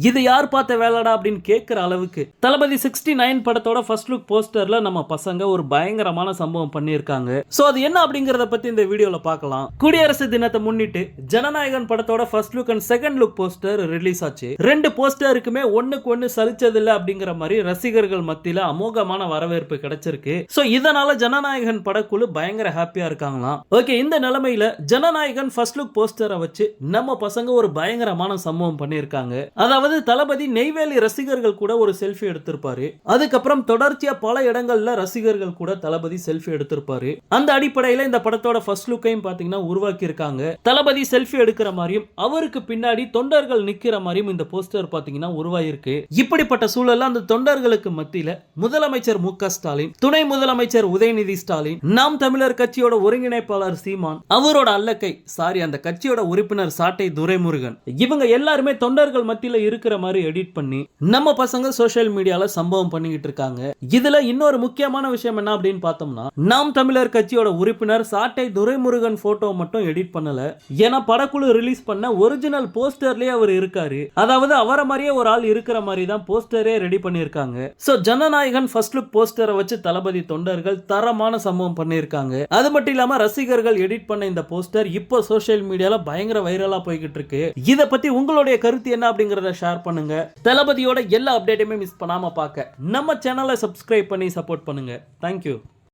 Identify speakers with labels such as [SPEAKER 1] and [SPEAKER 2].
[SPEAKER 1] இது யார் பார்த்த வேலைடா அப்படின்னு கேட்கிற அளவுக்கு தளபதி 69 படத்தோட ஃபர்ஸ்ட் லுக் போஸ்டர்ல நம்ம பசங்க ஒரு பயங்கரமான சம்பவம் பண்ணியிருக்காங்க. சோ அது என்ன அப்படிங்கறத பத்தி இந்த வீடியோல பார்க்கலாம். குடியரசு தினத்தை முன்னிட்டு ஜனநாயகன் படத்தோட first look and second look poster release ஆச்சு. ரெண்டு போஸ்டருக்குமே ஒண்ணுக்கு ஒண்ணு சலிச்சதில்லை அப்படிங்கிற மாதிரி ரசிகர்கள் மத்தியில அமோகமான வரவேற்பு கிடைச்சிருக்கு. சோ இதனால ஜனநாயகன் படக்குழு பயங்கர ஹாப்பியா இருக்காங்களாம். ஓகே, இந்த நிலைமையில ஜனநாயகன் ஃபர்ஸ்ட் லுக் போஸ்டரை வச்சு நம்ம பசங்க ஒரு பயங்கரமான சம்பவம் பண்ணியிருக்காங்க. அதாவது தளபதி நெய்வேலி ரசிகர்கள் கூட ஒரு செல்ஃபி எடுத்திருப்பாரு. அதுக்கப்புறம் தொடர்ச்சியா பல இடங்கள்ல ரசிகர்கள் கூட தளபதி செல்ஃபி எடுத்திருப்பாரு. அந்த அடிப்படையில இந்த படத்தோட ஃபர்ஸ்ட் லுக்கையும் பாத்தீங்கன்னா உருவாக்கி இருக்காங்க. தளபதி செல்ஃபி எடுக்கிற மாதிரியும் அவருக்கு பின்னாடி தொண்டர்கள் நிக்கிற மாதிரியும் இந்த போஸ்டர் பாத்தீங்கன்னா உருவாயிருக்கு. இப்படிப்பட்ட சூழல்ல அந்த தொண்டர்களுக்கு மத்தியில முதலமைச்சர் மு க ஸ்டாலின், துணை முதலமைச்சர் உதயநிதி ஸ்டாலின், நாம் தமிழர் கட்சியோட ஒருங்கிணைப்பாளர் சீமான், அவரோட அல்லக்கை அந்த கட்சியோட உறுப்பினர் சாட்டை துரைமுருகன், இவங்க எல்லாருமே தொண்டர்கள் மத்தியில இருக்கிற மாதிரி எடிட் பண்ணி நம்ம பசங்க சோசியல் மீடியால சம்பவம் பண்ணிக்கிட்டு இருக்காங்க. இதுல இன்னொரு முக்கியமான விஷயம் என்ன அப்படின்னு பார்த்தோம்னா, நாம் தமிழர் கட்சியோட உறுப்பினர் சாட்டை துரைமுருகன் போட்டோ மட்டும் எடிட் பண்ணல. ஏன்னா படக்குழு ரிலீஸ் பண்ண ஒரிஜினல் போஸ்டர்லயே அவர் இருக்காரு. அதாவது அவரை மாதிரியே ஒரு ஆள் இருக்கிற மாதிரி தான் போஸ்டரே ரெடி பண்ணிருக்காங்க. சோ ஜனநாயகன் ஃபர்ஸ்ட் லுக் போஸ்டரை வச்சு தளபதி தொண்டர்கள் தரமான சம்பவம் பண்ணிருக்காங்க. அது மட்டும் இல்லாம ரசிகர்கள் எடிட் பண்ண இந்த போஸ்டர் இப்போ சோசியல் மீடியால பயங்கர வைரலா போய்கிட்டு இருக்கு. இத பத்தி உங்களுடைய கருத்து என்ன அப்படிங்கறத ஷேர் பண்ணுங்க. தளபதியோட எல்லா அப்டேட்டுமே மிஸ் பண்ணாம பார்க்க நம்ம சேனலை சப்ஸ்கிரைப் பண்ணி சப்போர்ட் பண்ணுங்க. தேங்க்யூ.